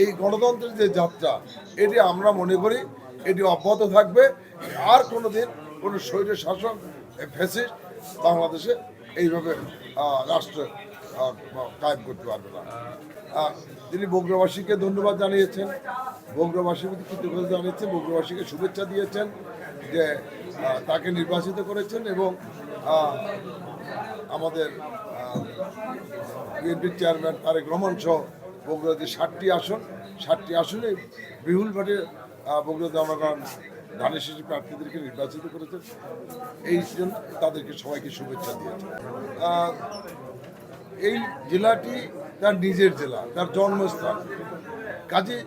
এই গণতন্ত্রের যে যাত্রা এটি আমরা মনে করি এটি অব্যাহত থাকবে। আর কোনোদিন কোনো স্বৈর শাসক ফ্যাসিস্ট বাংলাদেশে এইভাবে রাষ্ট্র কায়েম করতে পারবে না। তিনি বগুড়াবাসীকে ধন্যবাদ জানিয়েছেন, বগুড়াবাসীর প্রতি কৃতজ্ঞতা জানিয়েছেন, বগুড়াবাসীকে শুভেচ্ছা দিয়েছেন যে তাকে নির্বাচিত করেছেন এবং আমাদের বিএনপির চেয়ারম্যান তারেক রহমান সহ বগুড়াতে 7টি আসনে বিহুল ভাটে বগুড়া জনগণ ধানের শীষী প্রার্থীদেরকে নির্বাচিত করেছেন। এই জন্য তাদেরকে সবাইকে শুভেচ্ছা দিয়েছেন। এই জেলাটি তার নিজের জেলা, তার জন্মস্থান। কাজে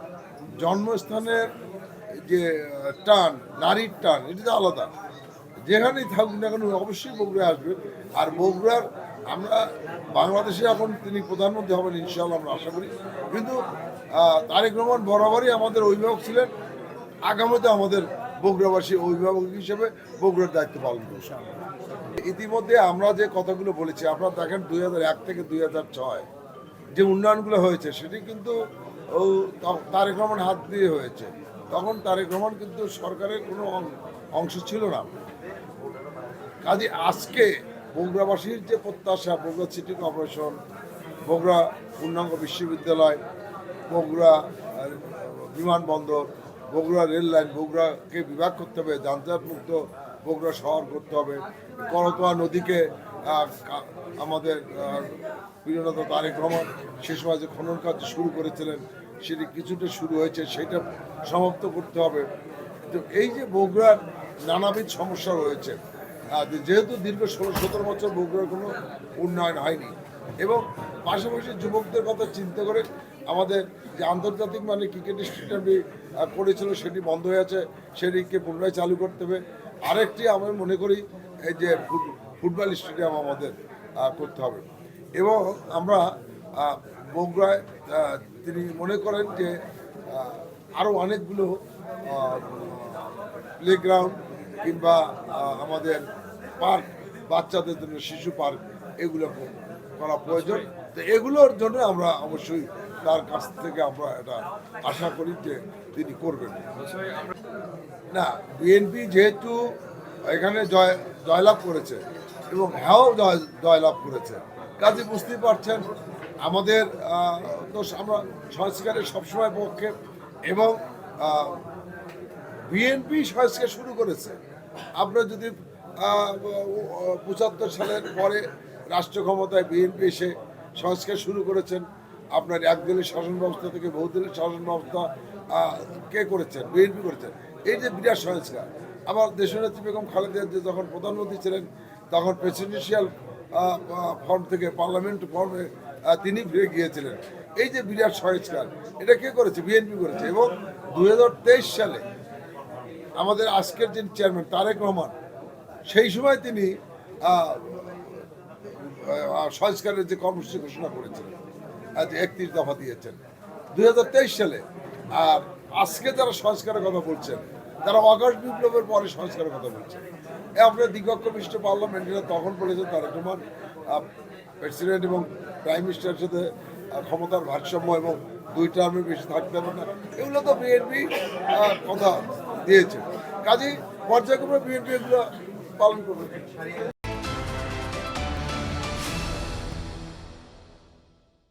জন্মস্থানের যে টান, নারীর টান, এটা তো আলাদা। যেখানেই থাকুক না কেন অবশ্যই বগুড়ায় আসবে। আর বগুড়ার আমরা বাংলাদেশে এখন তিনি প্রধানমন্ত্রী হবেন ইনশাআল্লাহ আমরা আশা করি। কিন্তু তারেক রহমান বরাবরই আমাদের অভিভাবক ছিলেন, আগামীতে আমাদের বগুড়াবাসী অভিভাবক হিসেবে বগুড়ার দায়িত্ব পালন করবে। ইতিমধ্যে আমরা যে কথাগুলো বলেছি, আপনারা দেখেন 2001 থেকে 2006 যে উন্নয়নগুলো হয়েছে সেটি কিন্তু তারেক রহমান হাত দিয়ে হয়েছে। তখন তারেক রহমান কিন্তু সরকারের কোনো অংশ ছিল না। কাজে আজকে বগুড়াবাসীর যে প্রত্যাশা, বগুড়া সিটি কর্পোরেশন, বগুড়া পূর্ণাঙ্গ বিশ্ববিদ্যালয়, বগুড়া বিমানবন্দর, বগুড়া রেল লাইন, বগুড়াকে বিভাগ করতে হবে, যানজট মুক্ত বগুড়া শহর করতে হবে, করতোয়া নদীকে আমাদের প্রিয় নেতা তারেক রহমান সে সময় যে খনন কাজ শুরু করেছিলেন সেটি কিছুটা শুরু হয়েছে, সেটা সমাপ্ত করতে হবে। তো এই যে বগুড়ার নানাবিধ সমস্যা রয়েছে, যেহেতু দীর্ঘ 16-17 বছর বগুড়ার কোনো উন্নয়ন হয়নি এবং পাশাপাশি যুবকদের কথা চিন্তা করে আমাদের যে আন্তর্জাতিক মানে ক্রিকেট স্টেডিয়ামটি করেছিল সেটি বন্ধ হয়ে আছে, সেটিকে পুনরায় চালু করতে হবে। আরেকটি আমি মনে করি এই যে ফুটবল স্টেডিয়াম আমাদের করতে হবে এবং আমরা বগুড়ায় তিনি মনে করেন যে আরও অনেকগুলো প্লেগ্রাউন্ড কিংবা আমাদের পার্ক, বাচ্চাদের জন্য শিশু পার্ক, এগুলো করা প্রয়োজন। তো এগুলোর জন্য আমরা অবশ্যই তার কাছ থেকে আমরা এটা আশা করি যে তিনি করবেন। না, বিএনপি যেহেতু এখানে জয়লাভ করেছে এবং হ্যাঁও জয়লাভ করেছে, কাজে বুঝতেই পারছেন আমাদের তো আমরা সংস্কারের সবসময় পক্ষে এবং বিএনপি সংস্কার শুরু করেছে। আপনার যদি 75 সালের পরে রাষ্ট্র ক্ষমতায় বিএনপি এসে সংস্কার শুরু করেছেন। আপনার একদলীয় শাসন ব্যবস্থা থেকে বহুদলীয় শাসন ব্যবস্থা কে করেছেন? বিএনপি করেছেন। এই যে বিরাট সংস্কার, আবার দেশনেত্রী বেগম খালেদা জিয়া যখন প্রধানমন্ত্রী ছিলেন তখন প্রেসিডেন্সিয়াল ফর্ম থেকে পার্লামেন্ট ফর্মে তিনি ফিরে গিয়েছিলেন। এই যে বিরাট সংস্কার, এটা কে করেছে? বিএনপি করেছে। এবং 2023 সালে আমাদের আজকের যিনি চেয়ারম্যান তারেক রহমান, সেই সময় তিনি সংস্কারের যে কর্মসূচি ঘোষণা করেছিলেন, 31 দফা দিয়েছেন 2023 সালে। আর আজকে যারা সংস্কারের কথা বলছেন তারা অগস্ট বিপ্লবের পরে সংস্কারের কথা বলছেন। আপনার দ্বিকক্ষ বিশিষ্ট পার্লামেন্টারিরা তখন বলেছেন তারেক রহমান প্রেসিডেন্ট এবং প্রাইম মিনিস্টারের সাথে ক্ষমতার ভারসাম্য এবং 2 টার্মের বেশি থাকতে হবে না। এগুলো তো বিএনপি কথা দিয়েছে। কাজেই পর্যায়ক্রমে বিএনপি এগুলো পালন করবে।